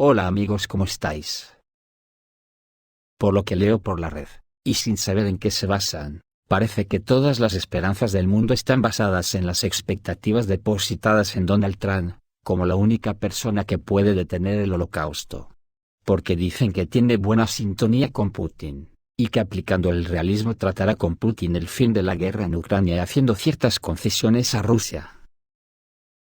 Hola amigos, ¿cómo estáis? Por lo que leo por la red, y sin saber en qué se basan, parece que todas las esperanzas del mundo están basadas en las expectativas depositadas en Donald Trump, como la única persona que puede detener el holocausto. Porque dicen que tiene buena sintonía con Putin, y que aplicando el realismo tratará con Putin el fin de la guerra en Ucrania y haciendo ciertas concesiones a Rusia.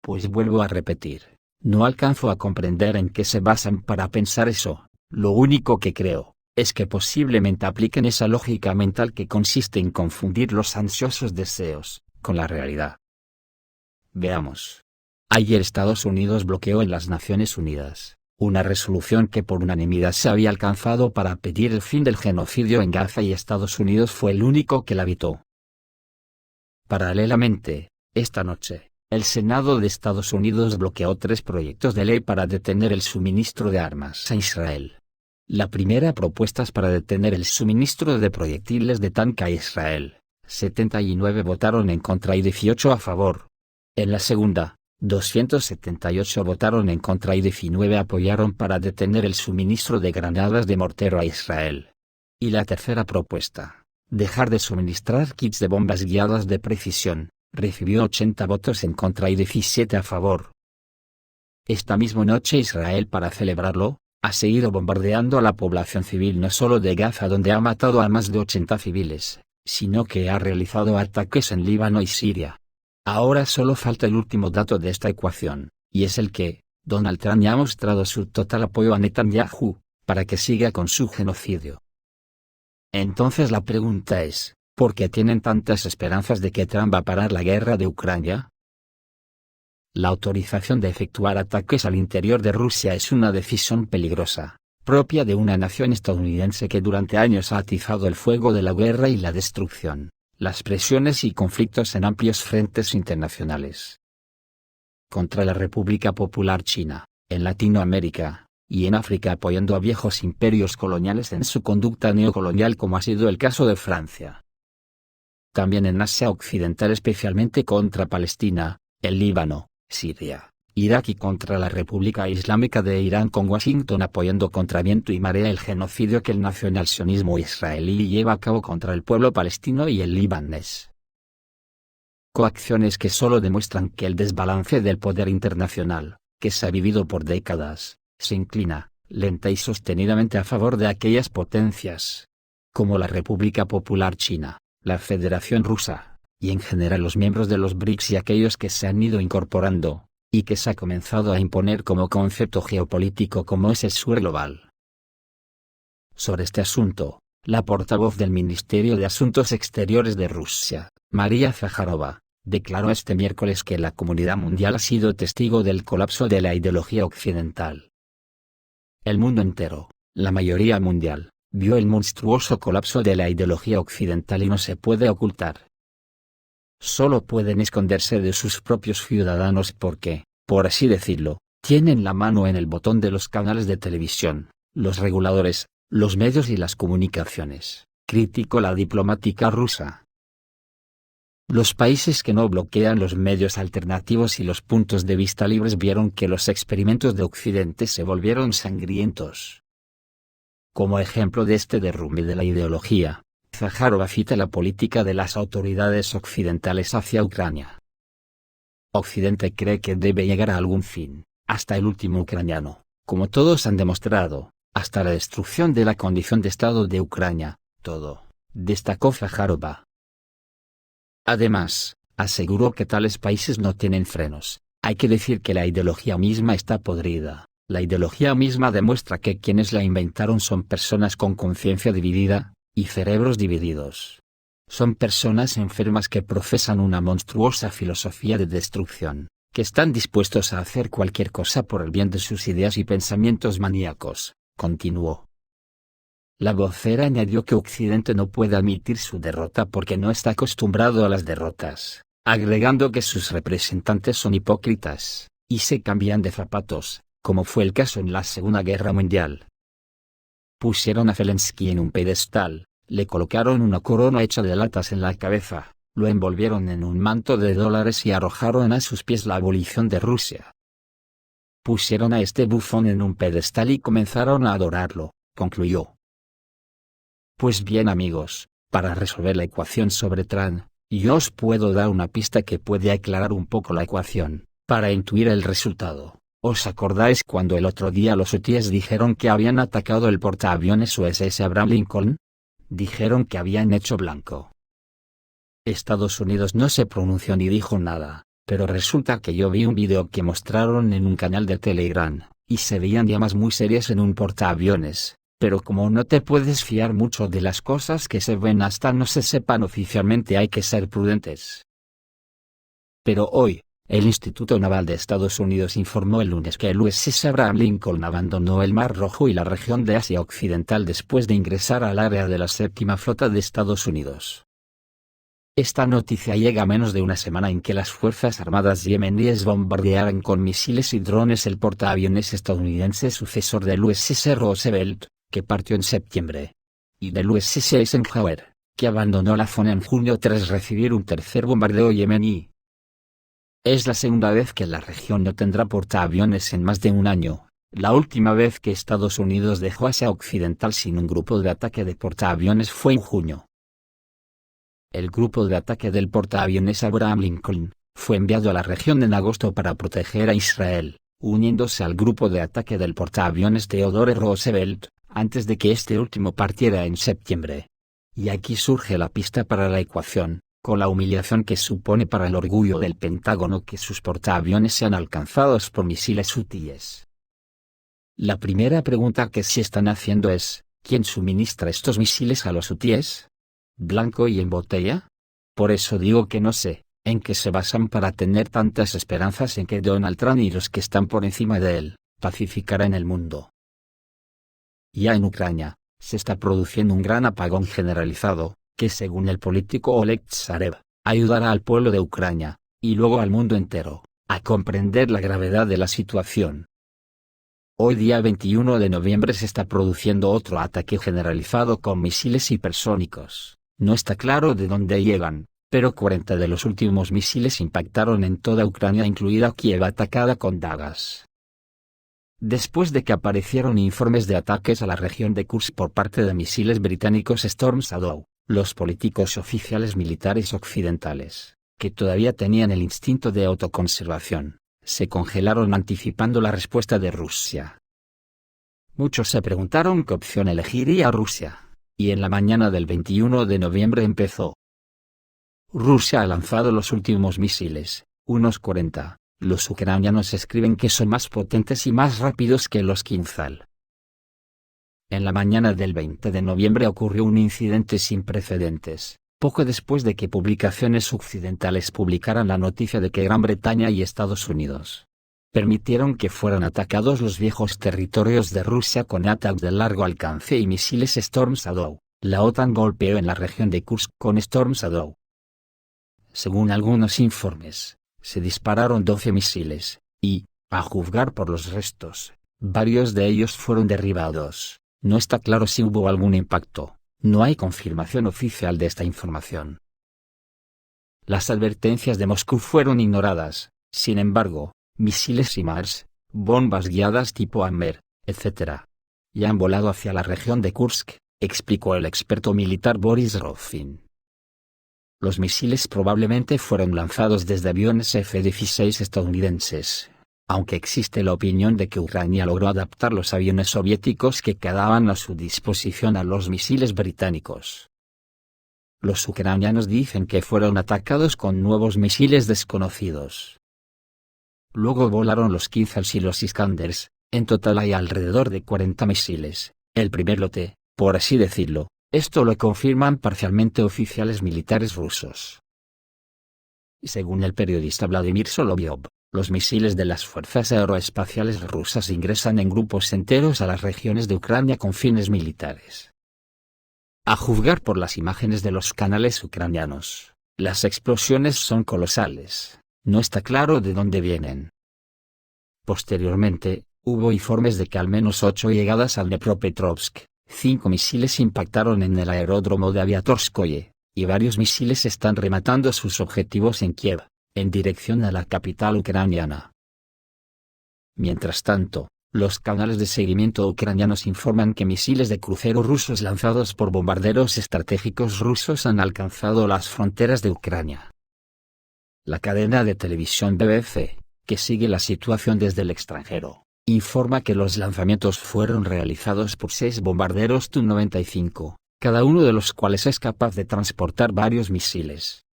Pues vuelvo a repetir, no alcanzo a comprender en qué se basan para pensar eso. Lo único que creo es que posiblemente apliquen esa lógica mental que consiste en confundir los ansiosos deseos con la realidad. Veamos. Ayer Estados Unidos bloqueó en las Naciones Unidas una resolución que por unanimidad se había alcanzado para pedir el fin del genocidio en Gaza, y Estados Unidos fue el único que la vetó. Paralelamente, esta noche, el Senado de Estados Unidos bloqueó 3 proyectos de ley para detener el suministro de armas a Israel. La primera propuesta es para detener el suministro de proyectiles de tanque a Israel. 79 votaron en contra y 18 a favor. En la segunda, 278 votaron en contra y 19 apoyaron para detener el suministro de granadas de mortero a Israel. Y la tercera propuesta, dejar de suministrar kits de bombas guiadas de precisión, recibió 80 votos en contra y 17 a favor. Esta misma noche Israel, para celebrarlo, ha seguido bombardeando a la población civil no solo de Gaza, donde ha matado a más de 80 civiles, sino que ha realizado ataques en Líbano y Siria. Ahora solo falta el último dato de esta ecuación, y es el que Donald Trump ya ha mostrado su total apoyo a Netanyahu, para que siga con su genocidio. Entonces la pregunta es, ¿por qué tienen tantas esperanzas de que Trump va a parar la guerra de Ucrania? La autorización de efectuar ataques al interior de Rusia es una decisión peligrosa, propia de una nación estadounidense que durante años ha atizado el fuego de la guerra y la destrucción, las presiones y conflictos en amplios frentes internacionales. Contra la República Popular China, en Latinoamérica, y en África, apoyando a viejos imperios coloniales en su conducta neocolonial, como ha sido el caso de Francia. También en Asia Occidental, especialmente contra Palestina, el Líbano, Siria, Irak, y contra la República Islámica de Irán, con Washington apoyando contra viento y marea el genocidio que el nacionalsionismo israelí lleva a cabo contra el pueblo palestino y el libanés. Coacciones que solo demuestran que el desbalance del poder internacional, que se ha vivido por décadas, se inclina, lenta y sostenidamente, a favor de aquellas potencias, como la República Popular China, la Federación Rusa, y en general los miembros de los BRICS y aquellos que se han ido incorporando, y que se ha comenzado a imponer como concepto geopolítico, como es el sur global. Sobre este asunto, la portavoz del Ministerio de Asuntos Exteriores de Rusia, María Zaharova, declaró este miércoles que la comunidad mundial ha sido testigo del colapso de la ideología occidental. El mundo entero, la mayoría mundial, vio el monstruoso colapso de la ideología occidental y no se puede ocultar. Solo pueden esconderse de sus propios ciudadanos porque, por así decirlo, tienen la mano en el botón de los canales de televisión, los reguladores, los medios y las comunicaciones, criticó la diplomática rusa. Los países que no bloquean los medios alternativos y los puntos de vista libres vieron que los experimentos de Occidente se volvieron sangrientos. Como ejemplo de este derrumbe de la ideología, Zaharova cita la política de las autoridades occidentales hacia Ucrania. Occidente cree que debe llegar a algún fin, hasta el último ucraniano, como todos han demostrado, hasta la destrucción de la condición de Estado de Ucrania, todo, destacó Zaharova. Además, aseguró que tales países no tienen frenos. Hay que decir que la ideología misma está podrida. La ideología misma demuestra que quienes la inventaron son personas con conciencia dividida, y cerebros divididos. Son personas enfermas que profesan una monstruosa filosofía de destrucción, que están dispuestos a hacer cualquier cosa por el bien de sus ideas y pensamientos maníacos, continuó. La vocera añadió que Occidente no puede admitir su derrota porque no está acostumbrado a las derrotas, agregando que sus representantes son hipócritas, y se cambian de zapatos, como fue el caso en la Segunda Guerra Mundial. Pusieron a Zelensky en un pedestal, le colocaron una corona hecha de latas en la cabeza, lo envolvieron en un manto de dólares y arrojaron a sus pies la abolición de Rusia. Pusieron a este bufón en un pedestal y comenzaron a adorarlo, concluyó. Pues bien amigos, para resolver la ecuación sobre Tran, yo os puedo dar una pista que puede aclarar un poco la ecuación, para intuir el resultado. ¿Os acordáis cuando el otro día los hutíes dijeron que habían atacado el portaaviones USS Abraham Lincoln? Dijeron que habían hecho blanco. Estados Unidos no se pronunció ni dijo nada, pero resulta que yo vi un video que mostraron en un canal de Telegram, y se veían llamas muy serias en un portaaviones, pero como no te puedes fiar mucho de las cosas que se ven hasta no se sepan oficialmente hay que ser prudentes. Pero hoy, el Instituto Naval de Estados Unidos informó el lunes que el USS Abraham Lincoln abandonó el Mar Rojo y la región de Asia Occidental después de ingresar al área de la Séptima Flota de Estados Unidos. Esta noticia llega a menos de una semana en que las Fuerzas Armadas yemeníes bombardearan con misiles y drones el portaaviones estadounidense sucesor del USS Roosevelt, que partió en septiembre, y del USS Eisenhower, que abandonó la zona en junio tras recibir un tercer bombardeo yemení. Es la segunda vez que la región no tendrá portaaviones en más de un año. La última vez que Estados Unidos dejó Asia Occidental sin un grupo de ataque de portaaviones fue en junio. El grupo de ataque del portaaviones Abraham Lincoln fue enviado a la región en agosto para proteger a Israel, uniéndose al grupo de ataque del portaaviones Theodore Roosevelt, antes de que este último partiera en septiembre. Y aquí surge la pista para la ecuación, con la humillación que supone para el orgullo del Pentágono que sus portaaviones sean alcanzados por misiles hutíes. La primera pregunta que se están haciendo es, ¿quién suministra estos misiles a los hutíes? ¿Blanco y en botella? Por eso digo que no sé, en qué se basan para tener tantas esperanzas en que Donald Trump y los que están por encima de él, pacificarán el mundo. Ya en Ucrania, se está produciendo un gran apagón generalizado, que según el político Oleg Tsarev, ayudará al pueblo de Ucrania, y luego al mundo entero, a comprender la gravedad de la situación. Hoy día 21 de noviembre se está produciendo otro ataque generalizado con misiles hipersónicos. No está claro de dónde llegan, pero 40 de los últimos misiles impactaron en toda Ucrania incluida Kiev atacada con dagas. Después de que aparecieron informes de ataques a la región de Kursk por parte de misiles británicos Storm Shadow, los políticos oficiales militares occidentales, que todavía tenían el instinto de autoconservación, se congelaron anticipando la respuesta de Rusia. Muchos se preguntaron qué opción elegiría Rusia. Y en la mañana del 21 de noviembre empezó. Rusia ha lanzado los últimos misiles, unos 40, los ucranianos escriben que son más potentes y más rápidos que los Kinzhal. En la mañana del 20 de noviembre ocurrió un incidente sin precedentes, poco después de que publicaciones occidentales publicaran la noticia de que Gran Bretaña y Estados Unidos permitieron que fueran atacados los viejos territorios de Rusia con ataques de largo alcance y misiles Storm Shadow. La OTAN golpeó en la región de Kursk con Storm Shadow. Según algunos informes, se dispararon 12 misiles, y, a juzgar por los restos, varios de ellos fueron derribados. No está claro si hubo algún impacto, no hay confirmación oficial de esta información. Las advertencias de Moscú fueron ignoradas, sin embargo, misiles HIMARS, bombas guiadas tipo Hammer, etc. ya han volado hacia la región de Kursk, explicó el experto militar Boris Rofin. Los misiles probablemente fueron lanzados desde aviones F-16 estadounidenses, aunque existe la opinión de que Ucrania logró adaptar los aviones soviéticos que quedaban a su disposición a los misiles británicos. Los ucranianos dicen que fueron atacados con nuevos misiles desconocidos. Luego volaron los Kinzhal y los Iskanders, en total hay alrededor de 40 misiles, el primer lote, por así decirlo, esto lo confirman parcialmente oficiales militares rusos. Según el periodista Vladimir Solovyov, los misiles de las fuerzas aeroespaciales rusas ingresan en grupos enteros a las regiones de Ucrania con fines militares. A juzgar por las imágenes de los canales ucranianos, las explosiones son colosales. No está claro de dónde vienen. Posteriormente, hubo informes de que al menos 8 llegadas al Dnepropetrovsk, 5 misiles impactaron en el aeródromo de Aviatorskoye, y varios misiles están rematando sus objetivos en Kiev, en dirección a la capital ucraniana. Mientras tanto, los canales de seguimiento ucranianos informan que misiles de crucero rusos lanzados por bombarderos estratégicos rusos han alcanzado las fronteras de Ucrania. La cadena de televisión BBC, que sigue la situación desde el extranjero, informa que los lanzamientos fueron realizados por 6 bombarderos Tu-95, cada uno de los cuales es capaz de transportar varios misiles.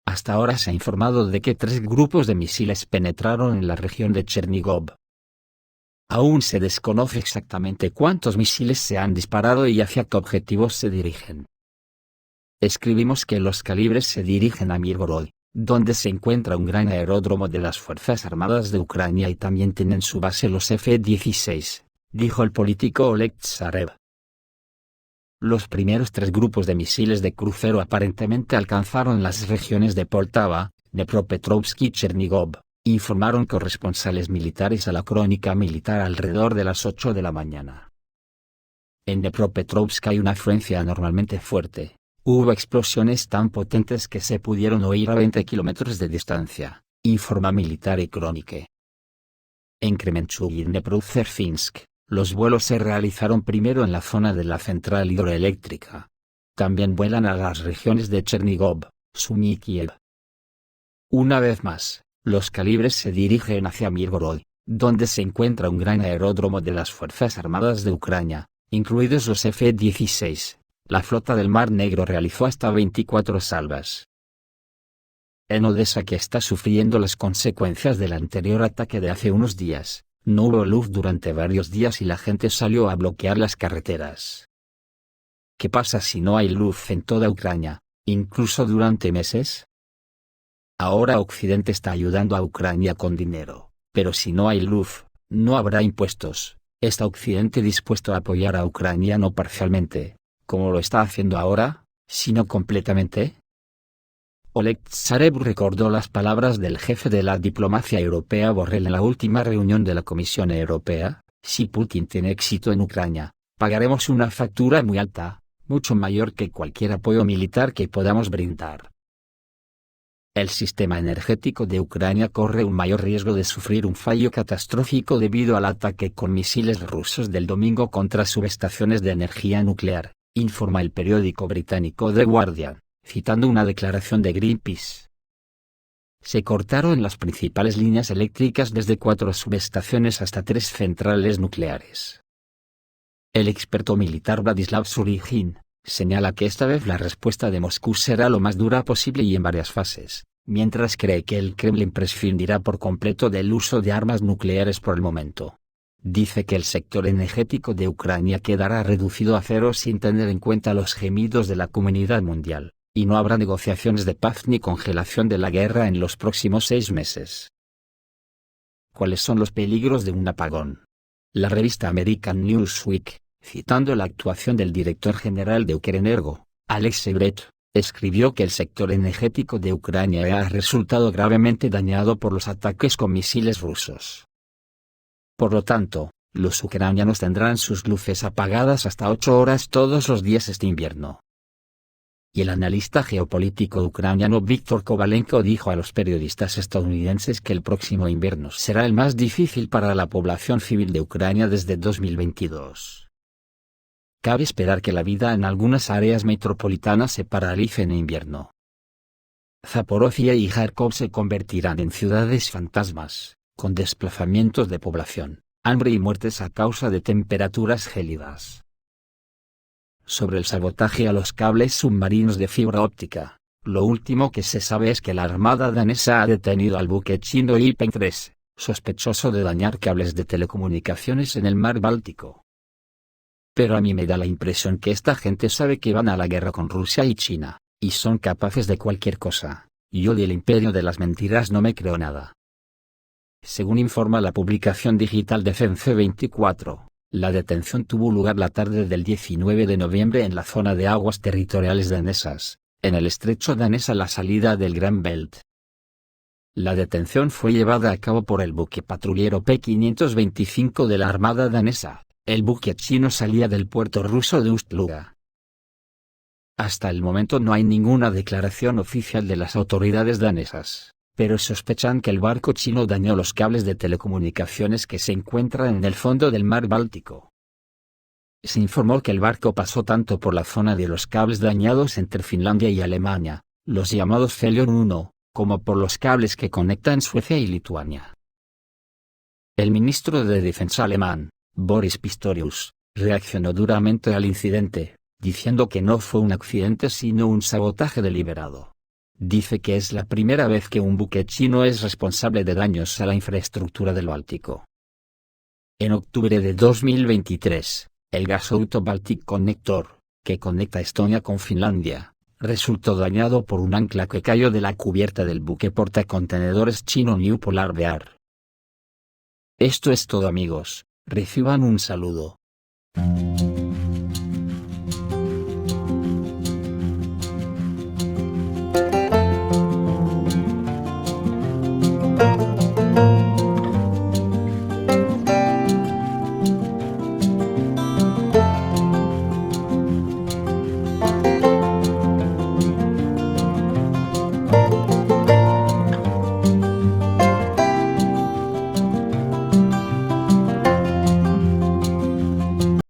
Hasta ahora se ha informado de que 3 grupos de misiles penetraron en la región de Chernigov. Aún se desconoce exactamente cuántos misiles se han disparado y hacia qué objetivos se dirigen. Escribimos que los calibres se dirigen a Mirgorod, donde se encuentra un gran aeródromo de las Fuerzas Armadas de Ucrania y también tienen su base los F-16, dijo el político Oleg Tsarev. Los primeros 3 grupos de misiles de crucero aparentemente alcanzaron las regiones de Poltava, Dnepropetrovsk y Chernigov, informaron corresponsales militares a la Crónica Militar alrededor de las 8 de la mañana. En Dnepropetrovsk hay una afluencia anormalmente fuerte. Hubo explosiones tan potentes que se pudieron oír a 20 kilómetros de distancia, informa Militar y Crónica. En Kremenchuk y Dneprodzerzhinsk, los vuelos se realizaron primero en la zona de la central hidroeléctrica. También vuelan a las regiones de Chernigov, Sumy y Kiev. Una vez más, los calibres se dirigen hacia Mirgorod, donde se encuentra un gran aeródromo de las Fuerzas Armadas de Ucrania, incluidos los F-16. La flota del Mar Negro realizó hasta 24 salvas. En Odessa, que está sufriendo las consecuencias del anterior ataque de hace unos días, no hubo luz durante varios días y la gente salió a bloquear las carreteras. ¿Qué pasa si no hay luz en toda Ucrania, incluso durante meses? Ahora Occidente está ayudando a Ucrania con dinero, pero si no hay luz, no habrá impuestos. ¿Está Occidente dispuesto a apoyar a Ucrania no parcialmente, como lo está haciendo ahora, sino completamente? Oleg Tsarev recordó las palabras del jefe de la diplomacia europea Borrell en la última reunión de la Comisión Europea: si Putin tiene éxito en Ucrania, pagaremos una factura muy alta, mucho mayor que cualquier apoyo militar que podamos brindar. El sistema energético de Ucrania corre un mayor riesgo de sufrir un fallo catastrófico debido al ataque con misiles rusos del domingo contra subestaciones de energía nuclear, informa el periódico británico The Guardian, citando una declaración de Greenpeace. Se cortaron las principales líneas eléctricas desde 4 subestaciones hasta 3 centrales nucleares. El experto militar Vladislav Surigin señala que esta vez la respuesta de Moscú será lo más dura posible y en varias fases, mientras cree que el Kremlin prescindirá por completo del uso de armas nucleares por el momento. Dice que el sector energético de Ucrania quedará reducido a cero sin tener en cuenta los gemidos de la comunidad mundial, y no habrá negociaciones de paz ni congelación de la guerra en los próximos 6 meses. ¿Cuáles son los peligros de un apagón? La revista American Newsweek, citando la actuación del director general de Ukrenergo, Alex Sebret, escribió que el sector energético de Ucrania ha resultado gravemente dañado por los ataques con misiles rusos. Por lo tanto, los ucranianos tendrán sus luces apagadas hasta 8 horas todos los días este invierno. Y el analista geopolítico ucraniano Víctor Kovalenko dijo a los periodistas estadounidenses que el próximo invierno será el más difícil para la población civil de Ucrania desde 2022. Cabe esperar que la vida en algunas áreas metropolitanas se paralice en invierno. Zaporozhia y Kharkov se convertirán en ciudades fantasmas, con desplazamientos de población, hambre y muertes a causa de temperaturas gélidas. Sobre el sabotaje a los cables submarinos de fibra óptica, lo último que se sabe es que la Armada danesa ha detenido al buque chino Ipen 3, sospechoso de dañar cables de telecomunicaciones en el mar Báltico. Pero a mí me da la impresión que esta gente sabe que van a la guerra con Rusia y China, y son capaces de cualquier cosa. Yo del imperio de las mentiras no me creo nada. Según informa la publicación digital Defense 24, la detención tuvo lugar la tarde del 19 de noviembre en la zona de aguas territoriales danesas, en el estrecho danés a la salida del Gran Belt. La detención fue llevada a cabo por el buque patrullero P-525 de la Armada danesa. El buque chino salía del puerto ruso de Ust-Luga. Hasta el momento no hay ninguna declaración oficial de las autoridades danesas, pero sospechan que el barco chino dañó los cables de telecomunicaciones que se encuentran en el fondo del mar Báltico. Se informó que el barco pasó tanto por la zona de los cables dañados entre Finlandia y Alemania, los llamados Felion 1, como por los cables que conectan Suecia y Lituania. El ministro de Defensa alemán, Boris Pistorius, reaccionó duramente al incidente, diciendo que no fue un accidente sino un sabotaje deliberado. Dice que es la primera vez que un buque chino es responsable de daños a la infraestructura del Báltico. En octubre de 2023, el gasoducto Baltic Connector, que conecta Estonia con Finlandia, resultó dañado por un ancla que cayó de la cubierta del buque portacontenedores chino New Polar Bear. Esto es todo, amigos, reciban un saludo.